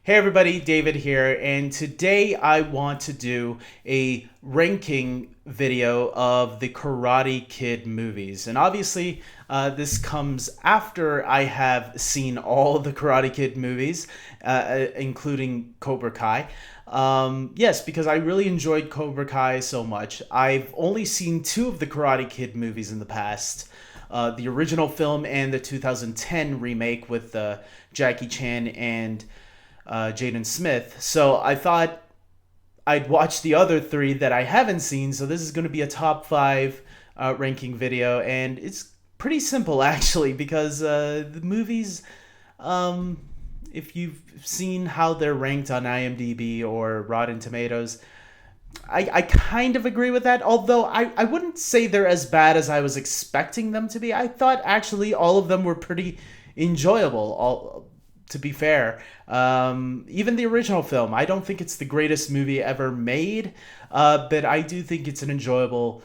Hey everybody, David here, and today I want to do a ranking video of the Karate Kid movies. And obviously, this comes after I have seen all the Karate Kid movies, including Cobra Kai. Yes, because I really enjoyed Cobra Kai so much. I've only seen two of the Karate Kid movies in the past. The original film and the 2010 remake with Jackie Chan and Jaden Smith. So I thought I'd watch the other three that I haven't seen. So this is going to be a top five ranking video, and it's pretty simple actually because the movies, if you've seen how they're ranked on IMDb or Rotten Tomatoes, I kind of agree with that, although I wouldn't say they're as bad as I was expecting them to be. I thought actually all of them were pretty enjoyable, all to be fair. Even the original film, I don't think it's the greatest movie ever made, but I do think it's an enjoyable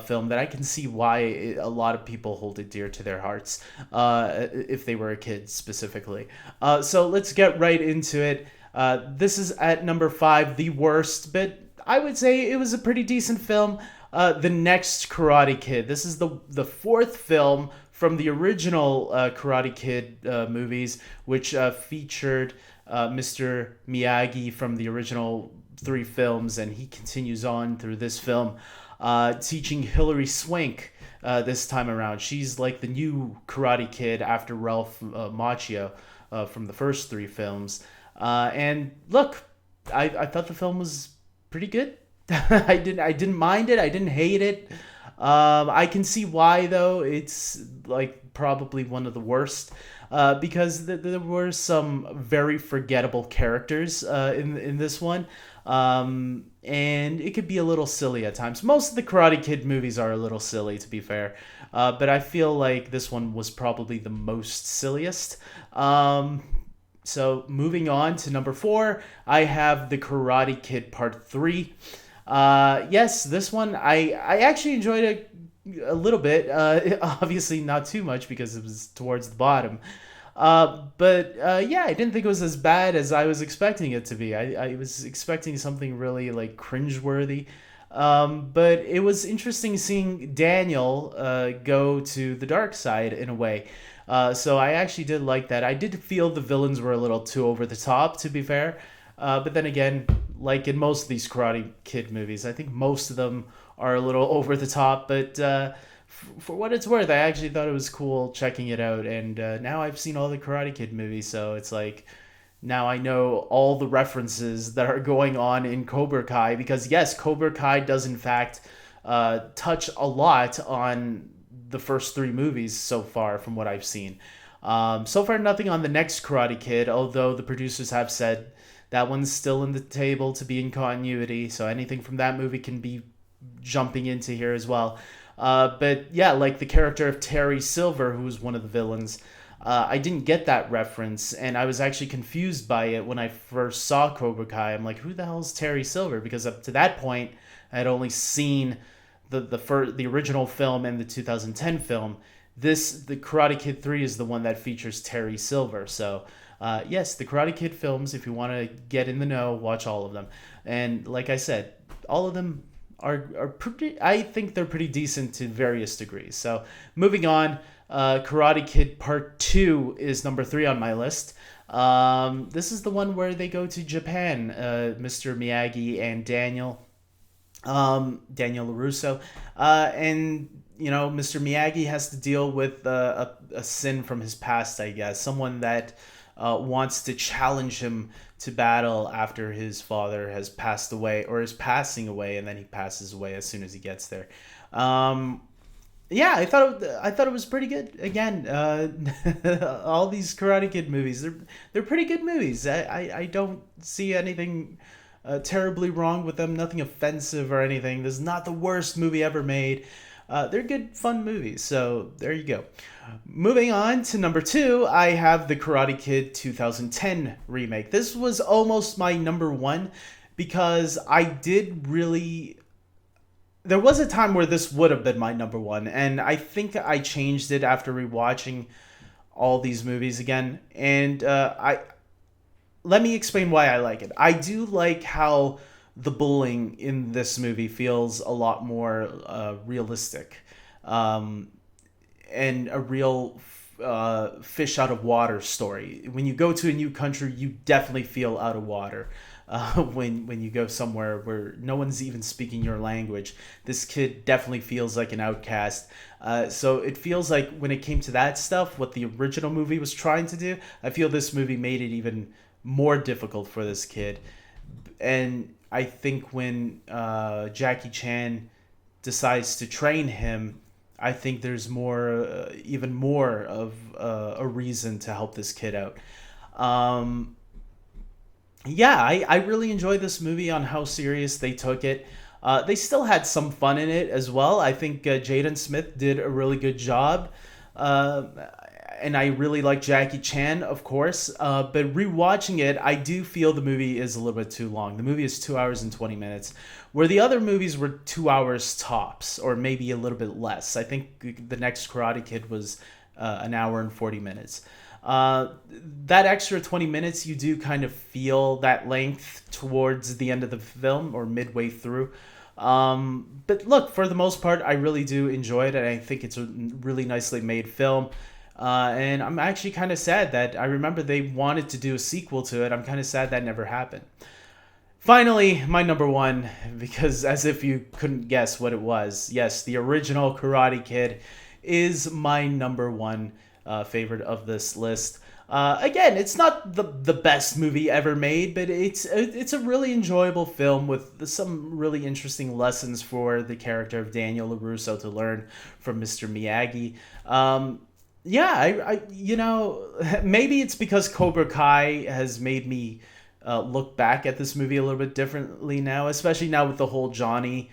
film that I can see why a lot of people hold it dear to their hearts, if they were a kid specifically. So let's get right into it. This is at number five, the worst, but I would say it was a pretty decent film. The Next Karate Kid. This is the fourth film from the original Karate Kid movies, which featured Mr. Miyagi from the original three films, and he continues on through this film, teaching Hilary Swank this time around. She's like the new Karate Kid after Ralph Macchio from the first three films. And look, I thought the film was pretty good. I didn't mind it. I didn't hate it. I can see why though. It's like probably one of the worst because there were some very forgettable characters in this one, and it could be a little silly at times. Most of the Karate Kid movies are a little silly, to be fair, but I feel like this one was probably the most silliest. So moving on to number four, I have the Karate Kid Part 3. Yes, this one I actually enjoyed it a little bit. Obviously not too much because it was towards the bottom. But yeah, I didn't think it was as bad as I was expecting it to be. I was expecting something really like cringeworthy. But it was interesting seeing Daniel go to the dark side in a way. So I actually did like that. I did feel the villains were a little too over the top, to be fair. But then again, like in most of these Karate Kid movies, I think most of them are a little over the top. But for what it's worth, I actually thought it was cool checking it out. And now I've seen all the Karate Kid movies, so it's like now I know all the references that are going on in Cobra Kai. Because yes, Cobra Kai does in fact touch a lot on the first three movies so far, from what I've seen. So far, nothing on the next Karate Kid, although the producers have said that one's still in the table to be in continuity, so anything from that movie can be jumping into here as well. But yeah, like the character of Terry Silver, who was one of the villains, I didn't get that reference, and I was actually confused by it when I first saw Cobra Kai. I'm like, who the hell is Terry Silver? Because up to that point, I had only seen the original film and the 2010 film. The Karate Kid 3 is the one that features Terry Silver. So yes, the Karate Kid films, if you want to get in the know, watch all of them. And like I said, all of them are pretty, I think they're pretty decent to various degrees. So moving on, Karate Kid Part 2 is number 3 on my list. This is the one where they go to Japan, Mr. Miyagi and Daniel LaRusso, and you know, Mr. Miyagi has to deal with a sin from his past, I guess. Someone that wants to challenge him to battle after his father has passed away, or is passing away, and then he passes away as soon as he gets there. Yeah, I thought it was pretty good. Again, all these Karate Kid movies, they're pretty good movies. I don't see anything terribly wrong with them. Nothing offensive or anything. This is not the worst movie ever made. They're good, fun movies. So there you go. Moving on to number 2, I have the Karate Kid 2010 remake. This was almost my number 1 because I did really. There was a time where this would have been my number 1, and I think I changed it after rewatching all these movies again. And let me explain why I like it. I do like how the bullying in this movie feels a lot more realistic, um, and a real fish out of water story. When you go to a new country, you definitely feel out of water. When you go somewhere where no one's even speaking your language, this kid definitely feels like an outcast. So it feels like when it came to that stuff, what the original movie was trying to do, I feel this movie made it even more difficult for this kid. And I think when Jackie Chan decides to train him, I think there's even more of a reason to help this kid out. Um, yeah, I really enjoyed this movie on how serious they took it. They still had some fun in it as well. I think Jaden Smith did a really good job. Uh, and I really like Jackie Chan, of course. But rewatching it, I do feel the movie is a little bit too long. The movie is 2 hours and 20 minutes, where the other movies were 2 hours tops, or maybe a little bit less. I think the next Karate Kid was an hour and 40 minutes. Uh, that extra 20 minutes, you do kind of feel that length towards the end of the film or midway through. But look, for the most part, I really do enjoy it, and I think it's a really nicely made film. And I'm actually kind of sad that I remember they wanted to do a sequel to it. I'm kind of sad that never happened. Finally, my number one, because as if you couldn't guess what it was, yes, the original Karate Kid is my number one favorite of this list. Again, it's not the best movie ever made, but it's a really enjoyable film with some really interesting lessons for the character of Daniel LaRusso to learn from Mr. Miyagi. Yeah, maybe it's because Cobra Kai has made me look back at this movie a little bit differently now, especially now with the whole Johnny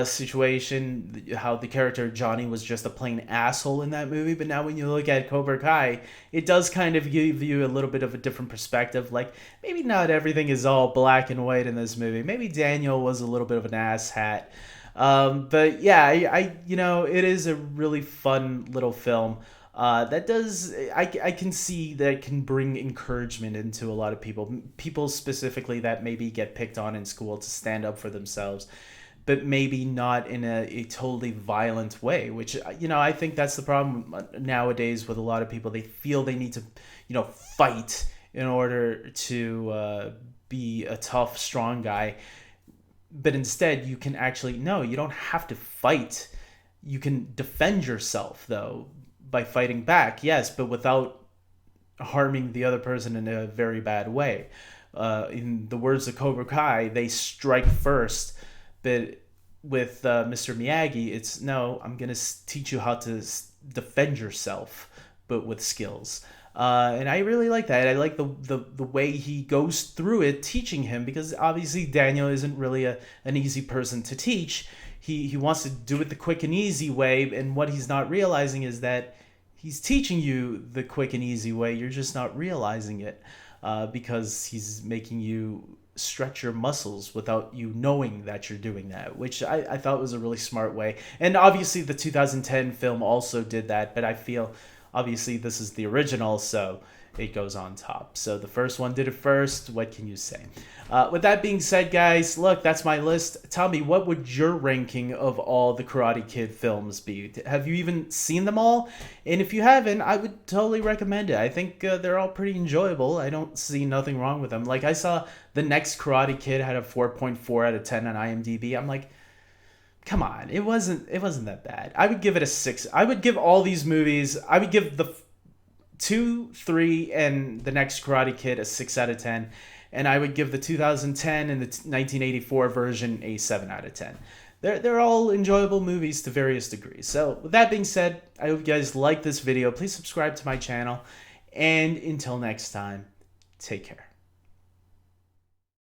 situation, how the character Johnny was just a plain asshole in that movie. But now when you look at Cobra Kai, it does kind of give you a little bit of a different perspective. Like, maybe not everything is all black and white in this movie. Maybe Daniel was a little bit of an asshat. But yeah, it is a really fun little film. That does I can see that it can bring encouragement into a lot of people specifically that maybe get picked on in school to stand up for themselves, but maybe not in a totally violent way, which I think that's the problem nowadays with a lot of people. They feel they need to fight in order to be a tough strong guy, but instead you can actually, no, you don't have to fight. You can defend yourself though by fighting back, yes, but without harming the other person in a very bad way. In the words of Cobra Kai, they strike first, but with Mr. Miyagi, it's no, I'm going to teach you how to defend yourself, but with skills. And I really like that. I like the way he goes through it, teaching him, because obviously Daniel isn't really an easy person to teach. He wants to do it the quick and easy way, and what he's not realizing is that he's teaching you the quick and easy way. You're just not realizing it because he's making you stretch your muscles without you knowing that you're doing that, which I thought was a really smart way. And obviously the 2010 film also did that, but I feel obviously this is the original, so it goes on top. So the first one did it first. What can you say? With that being said, guys, look, that's my list. Tell me, what would your ranking of all the Karate Kid films be? Have you even seen them all? And if you haven't, I would totally recommend it. I think they're all pretty enjoyable. I don't see nothing wrong with them. Like, I saw the next Karate Kid had a 4.4 out of 10 on IMDb. I'm like, come on, it wasn't that bad. I would give it a 6. I would give all these movies, I would give the 2, 3, and the next Karate Kid a 6 out of 10. And I would give the 2010 and the 1984 version a 7 out of 10. They're all enjoyable movies to various degrees. So with that being said, I hope you guys like this video. Please subscribe to my channel. And until next time, take care.